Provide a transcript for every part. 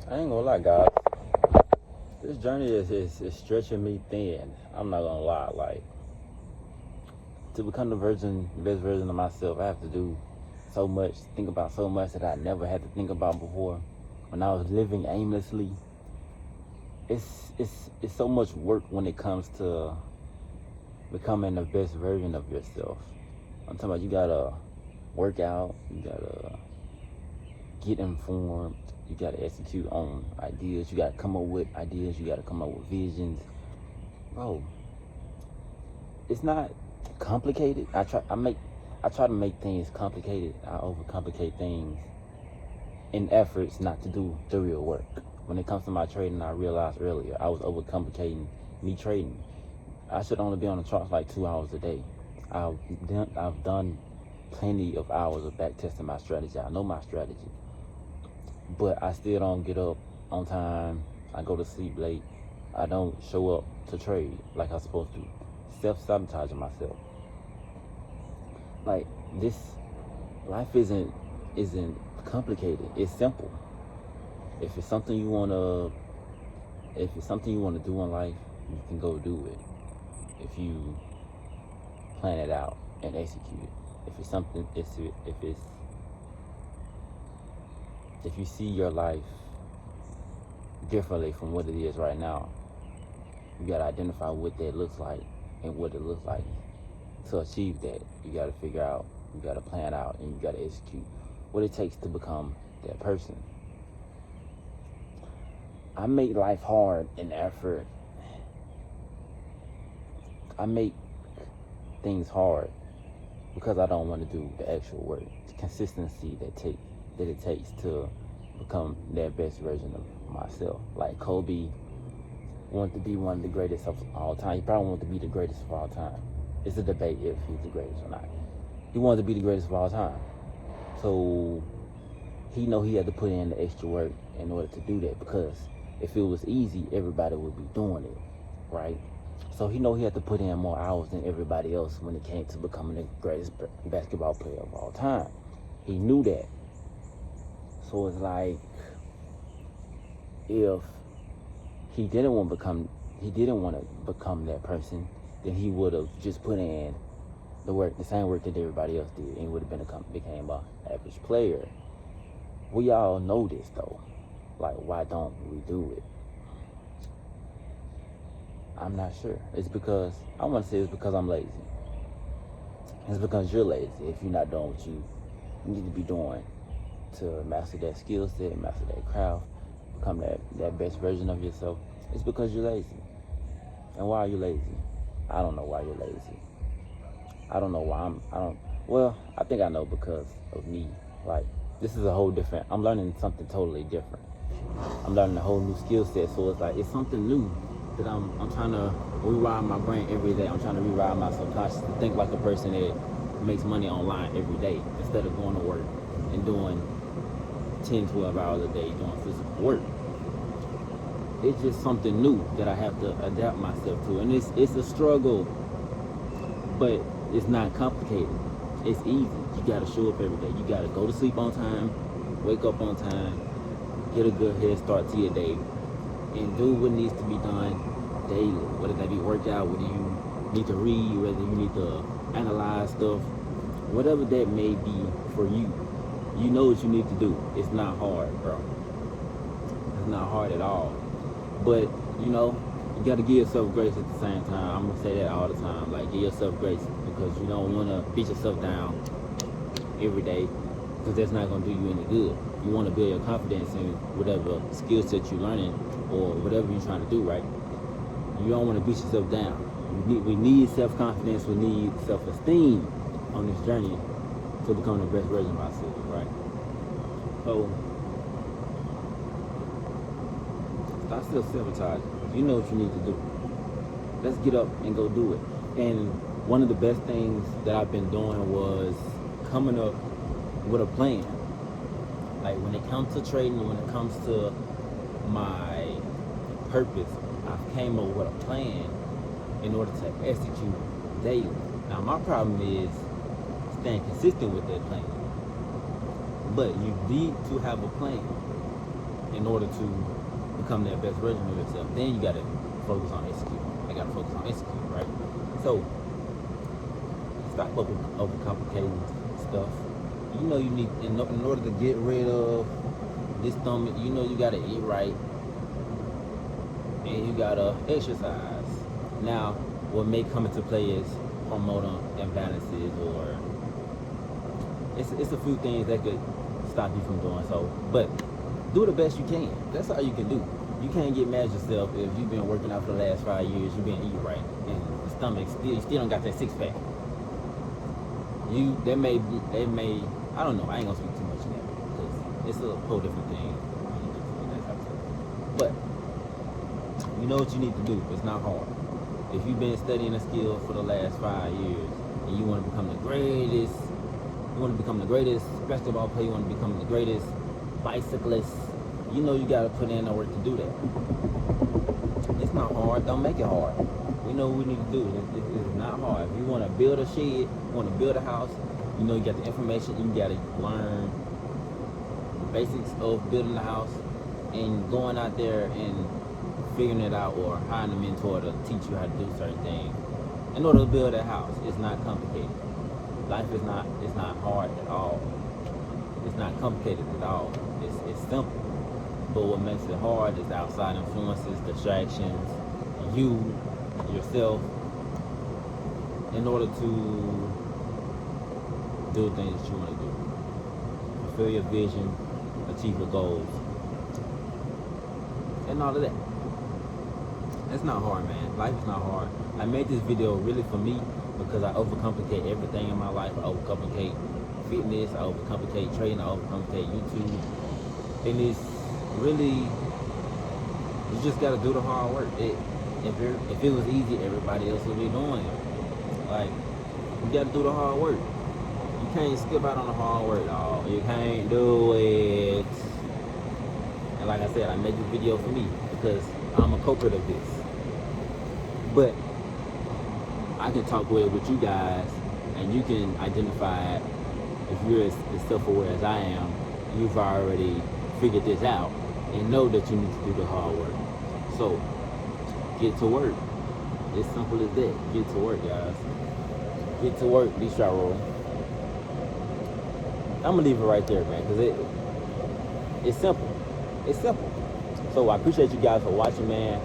I ain't gonna lie, guys. This journey is stretching me thin. I'm not gonna lie. Like, to become the best version of myself, I have to do so much, think about so much that I never had to think about before. When I was living aimlessly, it's so much work when it comes to becoming the best version of yourself. I'm talking about you gotta work out, you gotta get informed, you gotta execute on ideas, you gotta come up with ideas, you gotta come up with visions. Bro, it's not complicated. I try to make things complicated. I overcomplicate things in efforts not to do the real work. When it comes to my trading, I realized earlier I was overcomplicating me trading. I should only be on the charts like 2 hours a day. I've done plenty of hours of back testing my strategy. I know my strategy, but I still don't get up on time. I go to sleep late. I don't show up to trade like I'm supposed to. Self-sabotaging myself. Like, this life isn't complicated. It's simple. If it's something you wanna do in life, you can go do it. If you plan it out and execute it. If you see your life differently from what it is right now, you gotta identify what that looks like and what it looks like. To achieve that, you gotta figure out, you gotta plan out, and you gotta execute what it takes to become that person. I make life hard in effort. I make things hard because I don't want to do the actual work, the consistency that it takes to become that best version of myself. Like Kobe wanted to be one of the greatest of all time. He probably wanted to be the greatest of all time. It's a debate if he's the greatest or not. He wanted to be the greatest of all time. So he know he had to put in the extra work in order to do that, because if it was easy, everybody would be doing it, right? So he know he had to put in more hours than everybody else when it came to becoming the greatest basketball player of all time. He knew that. So it's like, if he didn't want to become that person, then he would have just put in the same work that everybody else did, and he would have became an average player. We all know this though. Like, why don't we do it? I'm not sure. I want to say it's because I'm lazy. It's because you're lazy if you're not doing what you need to be doing to master that skill set, master that craft, become that best version of yourself. It's because you're lazy. And why are you lazy? I don't know why you're lazy. I don't know why I think I know, because of me. Like, this is a whole different, I'm learning something totally different. I'm learning a whole new skill set, so it's like, it's something new that I'm trying to rewire my brain every day. I'm trying to rewire my subconscious to think like a person that makes money online every day, instead of going to work and doing 10, 12 hours a day doing physical work. It's just something new that I have to adapt myself to, and it's a struggle, but it's not complicated. It's easy. You gotta show up every day. You gotta go to sleep on time, wake up on time, get a good head start to your day, and do what needs to be done daily. Whether that be workout, whether you need to read, whether you need to analyze stuff, whatever that may be for you, you know what you need to do. It's not hard, bro. It's not hard at all. But, you gotta give yourself grace at the same time. I'm gonna say that all the time. Like, give yourself grace, because you don't wanna beat yourself down every day, because that's not gonna do you any good. You wanna build your confidence in whatever skill set you're learning or whatever you're trying to do, right? You don't wanna beat yourself down. We need self-confidence, we need self-esteem on this journey to become the best version of ourselves, right? So, stop self-sabotaging. You know what you need to do. Let's get up and go do it. And one of the best things that I've been doing was coming up with a plan. Like, when it comes to trading, when it comes to my purpose, I've came up with a plan in order to execute daily. Now, my problem is staying consistent with that plan. But you need to have a plan in order to become that best version of yourself. Then you gotta focus on execute. I gotta focus on execute, right? So stop overcomplicating stuff. You know you need, in order to get rid of this stomach, you know you gotta eat right and you gotta exercise. Now, what may come into play is hormonal imbalances, or it's a few things that could stop you from doing so. But do the best you can. That's all you can do. You can't get mad at yourself if you've been working out for the last 5 years, you've been eating right, and the stomach you still don't got that six pack. They may, I don't know. I ain't gonna speak too much of that because it's a whole different thing. But you know what you need to do. It's not hard. If you've been studying a skill for the last 5 years and you want to become the greatest, basketball player, you want to become the greatest bicyclist, you know you got to put in the work to do that. It's not hard. Don't make it hard. We know what we need to do. It's not hard. If you want to build a shed, you want to build a house, you know you got the information. You got to learn the basics of building a house and going out there and figuring it out, or hiring a mentor to teach you how to do certain things in order to build that house. It's not complicated. Life is not, it's not hard at all. It's not complicated at all. It's simple. But what makes it hard is outside influences, distractions, yourself, in order to do things that you want to do. Fulfill your vision, achieve your goals, and all of that. It's not hard, man. Life is not hard. I made this video really for me because I overcomplicate everything in my life. I overcomplicate fitness, I overcomplicate trading, I overcomplicate YouTube. And it's really, you just gotta do the hard work. If it was easy, everybody else would be doing it. Like, you gotta do the hard work. You can't skip out on the hard work, dog. You can't do it. And like I said, I made this video for me because I'm a culprit of this. But I can talk with you guys, and you can identify if you're as self-aware as I am. You've already figured this out and know that you need to do the hard work. So get to work. It's simple as that. Get to work, guys. Get to work. Be shot roll. I'm gonna leave it right there, man, because it's simple. It's simple. So I appreciate you guys for watching, man.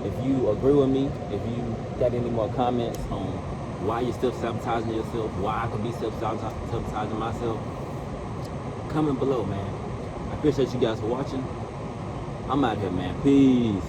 If you agree with me, if you got any more comments on why you're still sabotaging yourself, why I could be sabotaging myself, comment below, man. I appreciate you guys for watching. I'm out here, man. Peace.